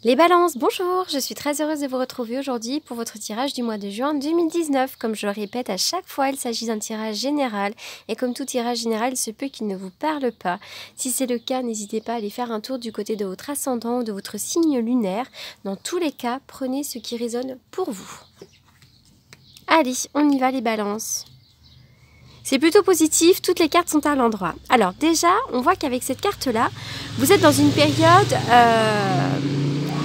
Les balances, bonjour, je suis très heureuse de vous retrouver aujourd'hui pour votre tirage du mois de juin 2019. Comme je le répète à chaque fois, il s'agit d'un tirage général et comme tout tirage général, il se peut qu'il ne vous parle pas. Si c'est le cas, n'hésitez pas à aller faire un tour du côté de votre ascendant ou de votre signe lunaire. Dans tous les cas, prenez ce qui résonne pour vous. Allez, on y va les balances. C'est plutôt positif, toutes les cartes sont à l'endroit. Alors déjà, on voit qu'avec cette carte-là, vous êtes dans une période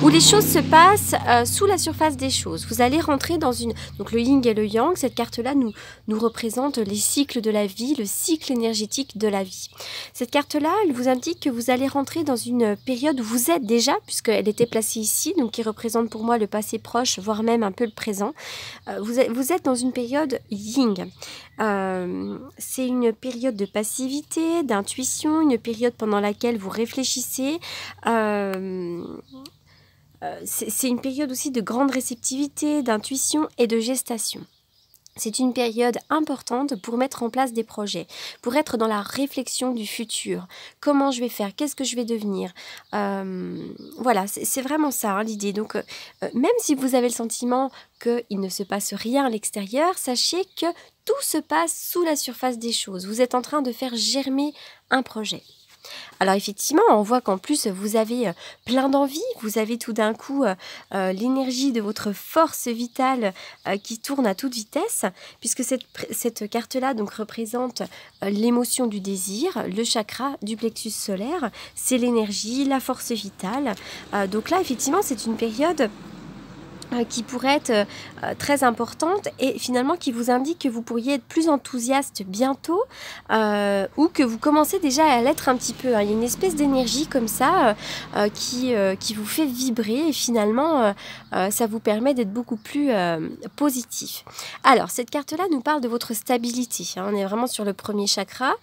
où les choses se passent sous la surface des choses. Vous allez rentrer dans une... Donc le yin et le yang, cette carte-là nous représente les cycles de la vie, le cycle énergétique de la vie. Cette carte-là, elle vous indique que vous allez rentrer dans une période où vous êtes déjà, puisqu'elle était placée ici, donc qui représente pour moi le passé proche, voire même un peu le présent. Vous êtes dans une période yin. C'est une période de passivité, d'intuition, une période pendant laquelle vous réfléchissez. C'est une période aussi de grande réceptivité, d'intuition et de gestation. C'est une période importante pour mettre en place des projets, pour être dans la réflexion du futur. Comment je vais faire? Qu'est-ce que je vais devenir? Voilà, c'est vraiment ça hein, l'idée. Donc, même si vous avez le sentiment qu'il ne se passe rien à l'extérieur, sachez que tout se passe sous la surface des choses. Vous êtes en train de faire germer un projet. Alors effectivement, on voit qu'en plus, vous avez plein d'envie, vous avez tout d'un coup l'énergie de votre force vitale qui tourne à toute vitesse, puisque cette carte-là donc représente l'émotion du désir, le chakra du plexus solaire, c'est l'énergie, la force vitale. Donc là, effectivement, c'est une période qui pourrait être très importante et finalement qui vous indique que vous pourriez être plus enthousiaste bientôt ou que vous commencez déjà à l'être un petit peu. Hein. Il y a une espèce d'énergie comme ça qui vous fait vibrer et finalement ça vous permet d'être beaucoup plus positif. Alors cette carte-là nous parle de votre stabilité. Hein. On est vraiment sur le premier chakra.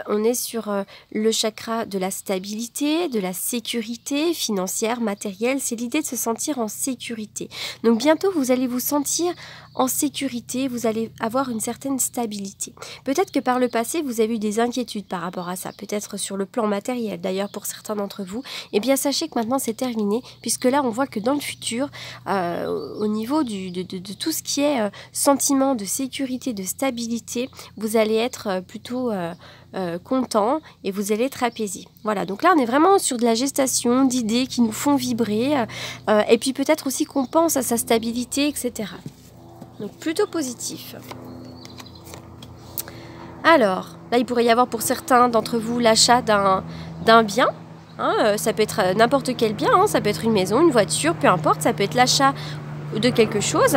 On est sur le chakra de la stabilité, de la sécurité financière, matérielle. C'est l'idée de se sentir en sécurité. Donc bientôt, vous allez vous sentir en sécurité, vous allez avoir une certaine stabilité. Peut-être que par le passé, vous avez eu des inquiétudes par rapport à ça, peut-être sur le plan matériel. D'ailleurs, pour certains d'entre vous, eh bien sachez que maintenant c'est terminé, puisque là, on voit que dans le futur, au niveau de tout ce qui est sentiment de sécurité, de stabilité, vous allez être plutôt... content et vous allez être apaisé. Voilà, donc là on est vraiment sur de la gestation, d'idées qui nous font vibrer et puis peut-être aussi qu'on pense à sa stabilité, etc. Donc plutôt positif. Alors, là il pourrait y avoir pour certains d'entre vous l'achat d'un bien. Hein, ça peut être n'importe quel bien, hein, ça peut être une maison, une voiture, peu importe, ça peut être l'achat de quelque chose.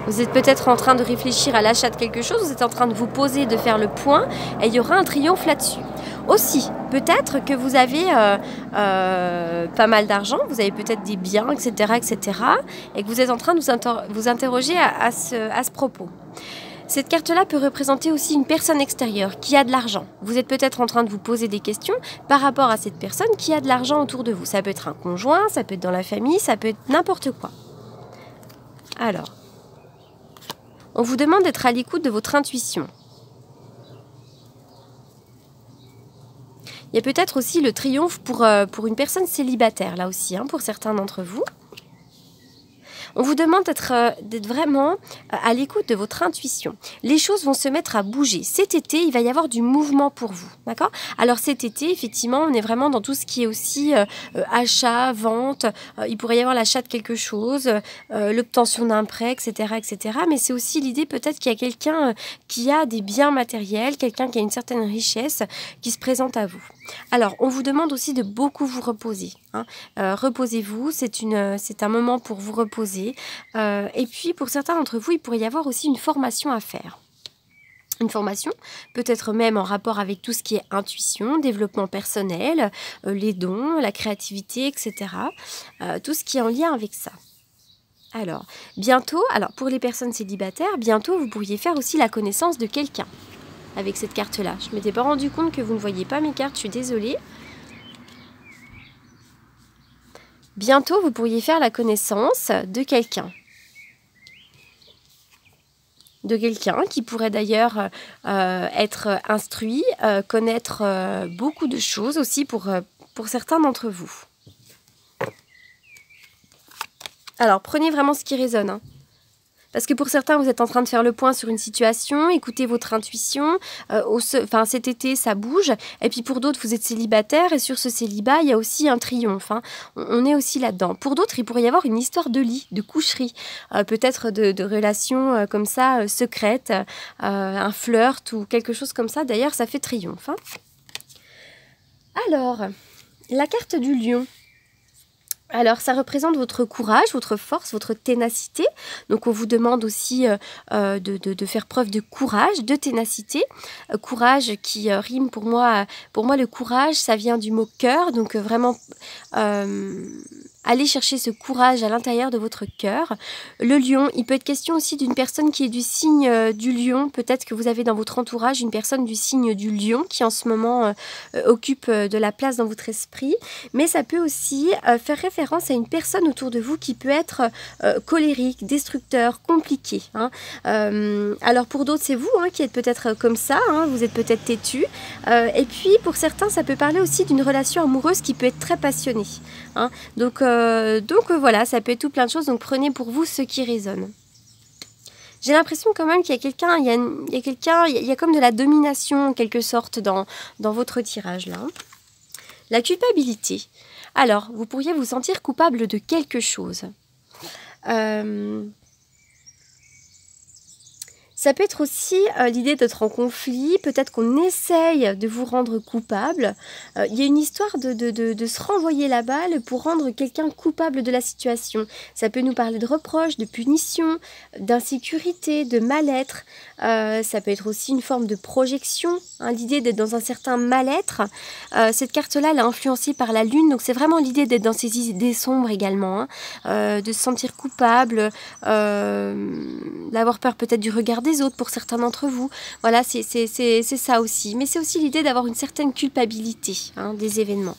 Vous êtes peut-être en train de réfléchir à l'achat de quelque chose, vous êtes en train de vous poser, de faire le point, et il y aura un triomphe là-dessus. Aussi, peut-être que vous avez pas mal d'argent, vous avez peut-être des biens, etc., etc., et que vous êtes en train de vous interroger à ce propos. Cette carte-là peut représenter aussi une personne extérieure qui a de l'argent. Vous êtes peut-être en train de vous poser des questions par rapport à cette personne qui a de l'argent autour de vous. Ça peut être un conjoint, ça peut être dans la famille, ça peut être n'importe quoi. Alors... on vous demande d'être à l'écoute de votre intuition. Il y a peut-être aussi le triomphe pour une personne célibataire, là aussi, hein, pour certains d'entre vous. On vous demande d'être vraiment à l'écoute de votre intuition. Les choses vont se mettre à bouger. Cet été, il va y avoir du mouvement pour vous. D'accord? Alors cet été, effectivement, on est vraiment dans tout ce qui est aussi achat, vente. Il pourrait y avoir l'achat de quelque chose, l'obtention d'un prêt, etc., etc. Mais c'est aussi l'idée peut-être qu'il y a quelqu'un qui a des biens matériels, quelqu'un qui a une certaine richesse qui se présente à vous. Alors, on vous demande aussi de beaucoup vous reposer. Hein. Reposez-vous, c'est un moment pour vous reposer. Et puis, pour certains d'entre vous, il pourrait y avoir aussi une formation à faire. Une formation, peut-être même en rapport avec tout ce qui est intuition, développement personnel, les dons, la créativité, etc. Tout ce qui est en lien avec ça. Alors, bientôt, pour les personnes célibataires, bientôt, vous pourriez faire aussi la connaissance de quelqu'un. Avec cette carte-là. Je ne m'étais pas rendu compte que vous ne voyez pas mes cartes, je suis désolée. Bientôt, vous pourriez faire la connaissance de quelqu'un. De quelqu'un qui pourrait d'ailleurs être instruit, connaître beaucoup de choses aussi pour certains d'entre vous. Alors, prenez vraiment ce qui résonne, hein. Parce que pour certains, vous êtes en train de faire le point sur une situation, écoutez votre intuition, cet été, ça bouge. Et puis pour d'autres, vous êtes célibataire et sur ce célibat, il y a aussi un triomphe, hein. On est aussi là-dedans. Pour d'autres, il pourrait y avoir une histoire de lit, de coucherie, peut-être de relations comme ça, secrètes, un flirt ou quelque chose comme ça. D'ailleurs, ça fait triomphe, hein. Alors, la carte du lion. Alors, ça représente votre courage, votre force, votre ténacité. Donc, on vous demande aussi de faire preuve de courage, de ténacité. Courage qui rime pour moi. Pour moi, le courage, ça vient du mot cœur. Donc, vraiment, allez chercher ce courage à l'intérieur de votre cœur. Le lion, il peut être question aussi d'une personne qui est du signe du lion. Peut-être que vous avez dans votre entourage une personne du signe du lion qui en ce moment occupe de la place dans votre esprit. Mais ça peut aussi faire référence à une personne autour de vous qui peut être colérique, destructeur, compliqué, hein. Alors pour d'autres, c'est vous, hein, qui êtes peut-être comme ça, hein, vous êtes peut-être têtu. Et puis pour certains, ça peut parler aussi d'une relation amoureuse qui peut être très passionnée, hein. Donc voilà, ça peut être tout plein de choses. Donc prenez pour vous ce qui résonne. J'ai l'impression quand même qu'il y a quelqu'un, il y a comme de la domination en quelque sorte dans votre tirage là. La culpabilité. Alors, vous pourriez vous sentir coupable de quelque chose. Ça peut être aussi l'idée d'être en conflit, peut-être qu'on essaye de vous rendre coupable. Il y a une histoire de se renvoyer la balle pour rendre quelqu'un coupable de la situation. Ça peut nous parler de reproches, de punition, d'insécurité, de mal-être. Ça peut être aussi une forme de projection, hein, l'idée d'être dans un certain mal-être. Cette carte-là, elle est influencée par la lune, donc c'est vraiment l'idée d'être dans ces idées sombres également, hein, de se sentir coupable, d'avoir peur peut-être du regard des autres pour certains d'entre vous. Voilà, c'est ça aussi. Mais c'est aussi l'idée d'avoir une certaine culpabilité, hein, des événements.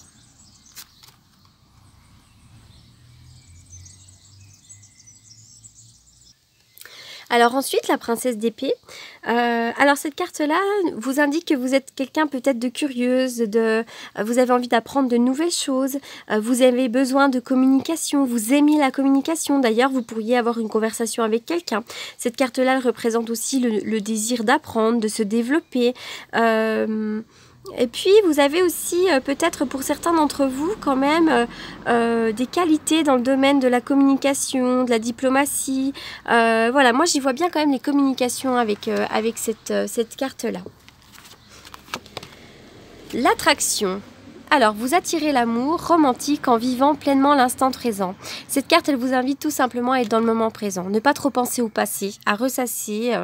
Alors ensuite, la princesse d'épée. Alors cette carte-là vous indique que vous êtes quelqu'un peut-être de curieuse, vous avez envie d'apprendre de nouvelles choses, vous avez besoin de communication, vous aimez la communication. D'ailleurs, vous pourriez avoir une conversation avec quelqu'un. Cette carte-là, elle représente aussi le désir d'apprendre, de se développer. Et puis, vous avez aussi, peut-être pour certains d'entre vous, quand même, des qualités dans le domaine de la communication, de la diplomatie. Voilà, moi, j'y vois bien quand même les communications avec cette carte-là. L'attraction. Alors, vous attirez l'amour romantique en vivant pleinement l'instant présent. Cette carte, elle vous invite tout simplement à être dans le moment présent. Ne pas trop penser au passé, à ressasser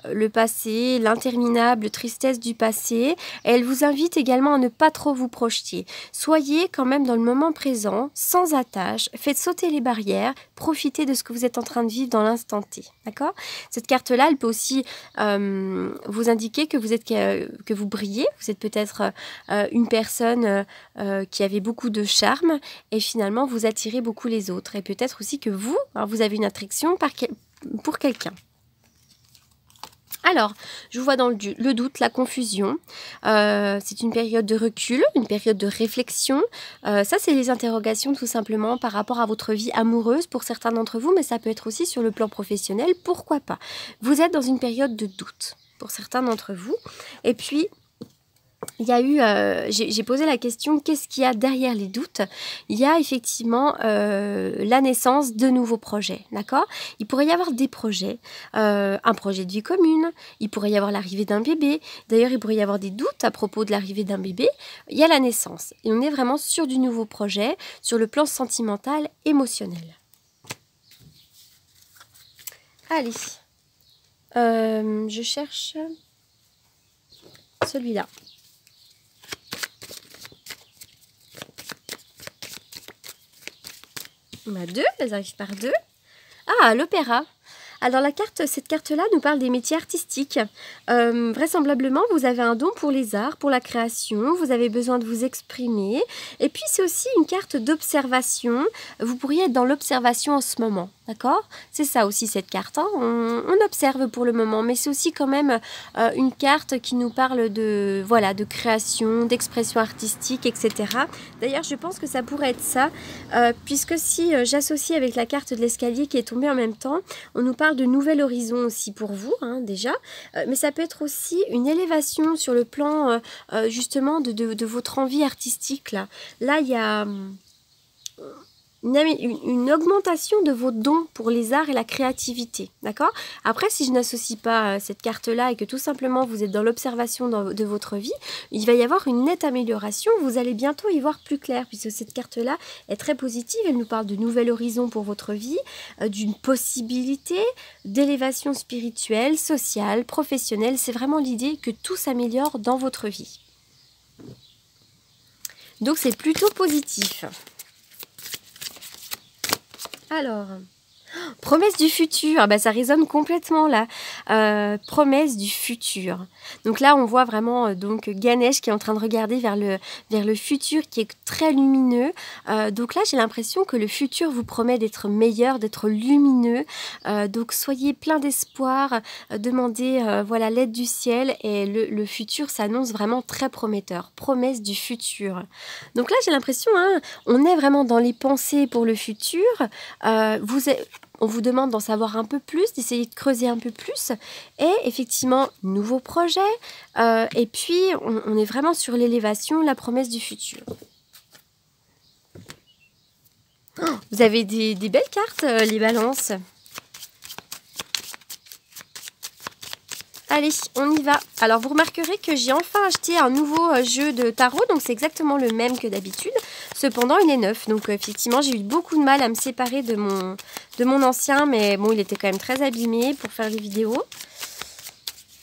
le passé, l'interminable tristesse du passé. Et elle vous invite également à ne pas trop vous projeter. Soyez quand même dans le moment présent, sans attache. Faites sauter les barrières. Profitez de ce que vous êtes en train de vivre dans l'instant T. D'accord ? Cette carte-là, elle peut aussi vous indiquer que que vous brillez. Vous êtes peut-être une personne qui avait beaucoup de charme et finalement vous attirez beaucoup les autres. Et peut-être aussi que vous avez une attraction pour quelqu'un. Alors, je vous vois dans le doute, la confusion. C'est une période de recul, une période de réflexion. Ça, c'est les interrogations tout simplement par rapport à votre vie amoureuse pour certains d'entre vous, mais ça peut être aussi sur le plan professionnel, pourquoi pas. Vous êtes dans une période de doute pour certains d'entre vous. Et puis, il y a eu, j'ai posé la question, qu'est-ce qu'il y a derrière les doutes? Il y a effectivement la naissance de nouveaux projets, d'accord? Il pourrait y avoir des projets, un projet de vie commune, il pourrait y avoir l'arrivée d'un bébé, d'ailleurs il pourrait y avoir des doutes à propos de l'arrivée d'un bébé, il y a la naissance, et on est vraiment sur du nouveau projet, sur le plan sentimental, émotionnel. Allez, je cherche celui-là. On a deux, elles arrivent par deux. Ah, l'opéra. Alors cette carte-là nous parle des métiers artistiques. Vraisemblablement, vous avez un don pour les arts, pour la création, vous avez besoin de vous exprimer. Et puis, c'est aussi une carte d'observation. Vous pourriez être dans l'observation en ce moment. D'accord? C'est ça aussi cette carte, hein. On observe pour le moment, mais c'est aussi quand même une carte qui nous parle de, voilà, de création, d'expression artistique, etc. D'ailleurs, je pense que ça pourrait être ça, puisque si j'associe avec la carte de l'escalier qui est tombée en même temps, on nous parle de nouvel horizon aussi pour vous, hein, déjà, mais ça peut être aussi une élévation sur le plan justement de votre envie artistique. Là, il y a une augmentation de vos dons pour les arts et la créativité, d'accord? Après, si je n'associe pas cette carte-là et que tout simplement vous êtes dans l'observation de votre vie, il va y avoir une nette amélioration, vous allez bientôt y voir plus clair, puisque cette carte-là est très positive, elle nous parle de nouvel horizon pour votre vie, d'une possibilité d'élévation spirituelle, sociale, professionnelle, c'est vraiment l'idée que tout s'améliore dans votre vie. Donc c'est plutôt positif. Alors, promesse du futur, bah, ça résonne complètement là. Promesse du futur. Donc là, on voit vraiment donc Ganesh qui est en train de regarder vers le futur qui est très lumineux. Donc là, j'ai l'impression que le futur vous promet d'être meilleur, d'être lumineux. Donc soyez plein d'espoir, demandez voilà, l'aide du ciel et le futur s'annonce vraiment très prometteur. Promesse du futur. Donc là, j'ai l'impression, hein, on est vraiment dans les pensées pour le futur. On vous demande d'en savoir un peu plus, d'essayer de creuser un peu plus. Et effectivement, nouveaux projets. Et puis, on est vraiment sur l'élévation, la promesse du futur. Oh, vous avez des belles cartes, les balances. Allez, on y va. Alors, vous remarquerez que j'ai enfin acheté un nouveau jeu de tarot. Donc, c'est exactement le même que d'habitude. Cependant, il est neuf. Donc, effectivement, j'ai eu beaucoup de mal à me séparer de mon ancien. Mais bon, il était quand même très abîmé pour faire les vidéos.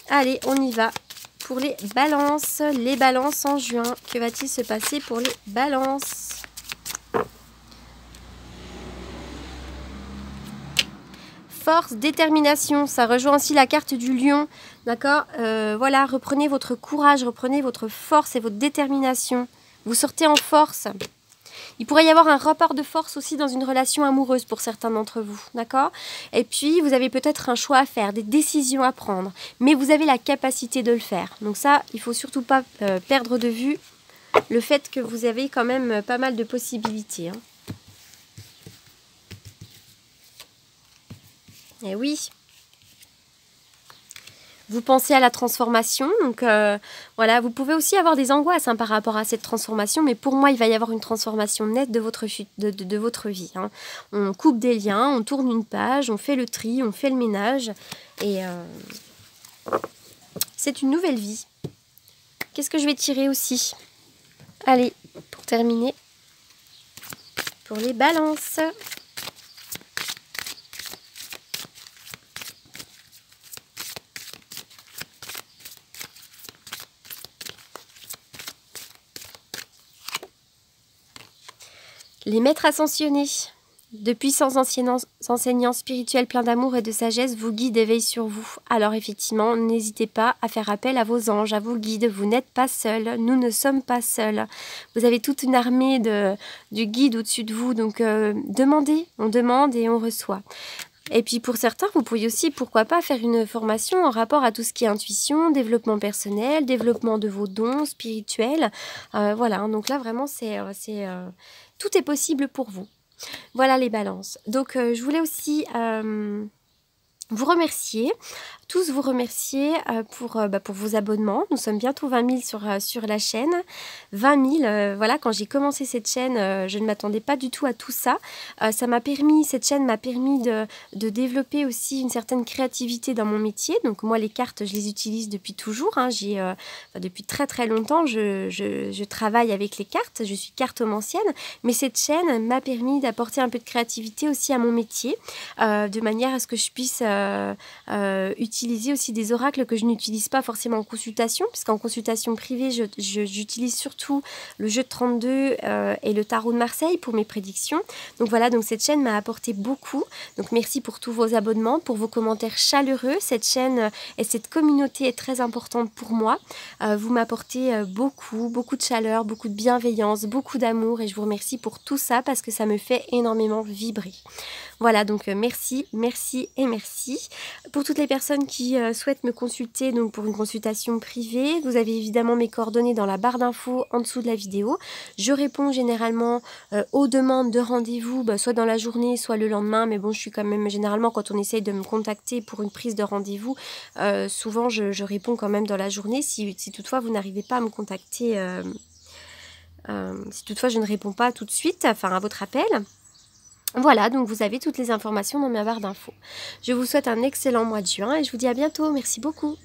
Allez, on y va. Pour les balances en juin. Que va-t-il se passer pour les balances ? Force, détermination, ça rejoint aussi la carte du lion, d'accord? Voilà, reprenez votre courage, reprenez votre force et votre détermination. Vous sortez en force. Il pourrait y avoir un rapport de force aussi dans une relation amoureuse pour certains d'entre vous, d'accord? Et puis, vous avez peut-être un choix à faire, des décisions à prendre, mais vous avez la capacité de le faire. Donc ça, il ne faut surtout pas perdre de vue le fait que vous avez quand même pas mal de possibilités, hein. Eh oui, vous pensez à la transformation, donc voilà, vous pouvez aussi avoir des angoisses hein, par rapport à cette transformation, mais pour moi, il va y avoir une transformation nette de votre vie, hein. On coupe des liens, on tourne une page, on fait le tri, on fait le ménage, et c'est une nouvelle vie. Qu'est-ce que je vais tirer aussi? Allez, pour terminer, pour les balances. Les maîtres ascensionnés, de puissants enseignants spirituels pleins d'amour et de sagesse vous guident et veillent sur vous. Alors effectivement, n'hésitez pas à faire appel à vos anges, à vos guides. Vous n'êtes pas seuls, nous ne sommes pas seuls. Vous avez toute une armée de guides au-dessus de vous, donc demandez, on demande et on reçoit. Et puis pour certains, vous pourriez aussi, pourquoi pas, faire une formation en rapport à tout ce qui est intuition, développement personnel, développement de vos dons spirituels. Voilà, donc là vraiment, tout est possible pour vous. Voilà les balances. Donc je voulais aussi vous remercier, tous vous remercier pour vos abonnements. Nous sommes bientôt 20 000 sur la chaîne. 20 000, voilà, quand j'ai commencé cette chaîne, je ne m'attendais pas du tout à tout ça. Cette chaîne m'a permis de développer aussi une certaine créativité dans mon métier. Donc moi, les cartes, je les utilise depuis toujours, hein. Depuis très très longtemps, je travaille avec les cartes, je suis cartomancienne. Mais cette chaîne m'a permis d'apporter un peu de créativité aussi à mon métier, de manière à ce que je puisse utiliser aussi des oracles que je n'utilise pas forcément en consultation, puisqu'en consultation privée, j'utilise surtout le jeu de 32 et le tarot de Marseille pour mes prédictions. Donc voilà, donc cette chaîne m'a apporté beaucoup. Donc merci pour tous vos abonnements, pour vos commentaires chaleureux. Cette chaîne et cette communauté est très importante pour moi. Vous m'apportez beaucoup de chaleur, beaucoup de bienveillance, beaucoup d'amour et je vous remercie pour tout ça parce que ça me fait énormément vibrer. Voilà, donc merci, merci et merci. Pour toutes les personnes qui souhaitent me consulter donc pour une consultation privée, vous avez évidemment mes coordonnées dans la barre d'infos en dessous de la vidéo. Je réponds généralement aux demandes de rendez-vous, soit dans la journée, soit le lendemain, mais bon, je suis quand même généralement quand on essaye de me contacter pour une prise de rendez-vous, souvent je réponds quand même dans la journée si toutefois vous n'arrivez pas à me contacter, si toutefois je ne réponds pas tout de suite, enfin à votre appel. Voilà, donc vous avez toutes les informations dans ma barre d'infos. Je vous souhaite un excellent mois de juin et je vous dis à bientôt. Merci beaucoup.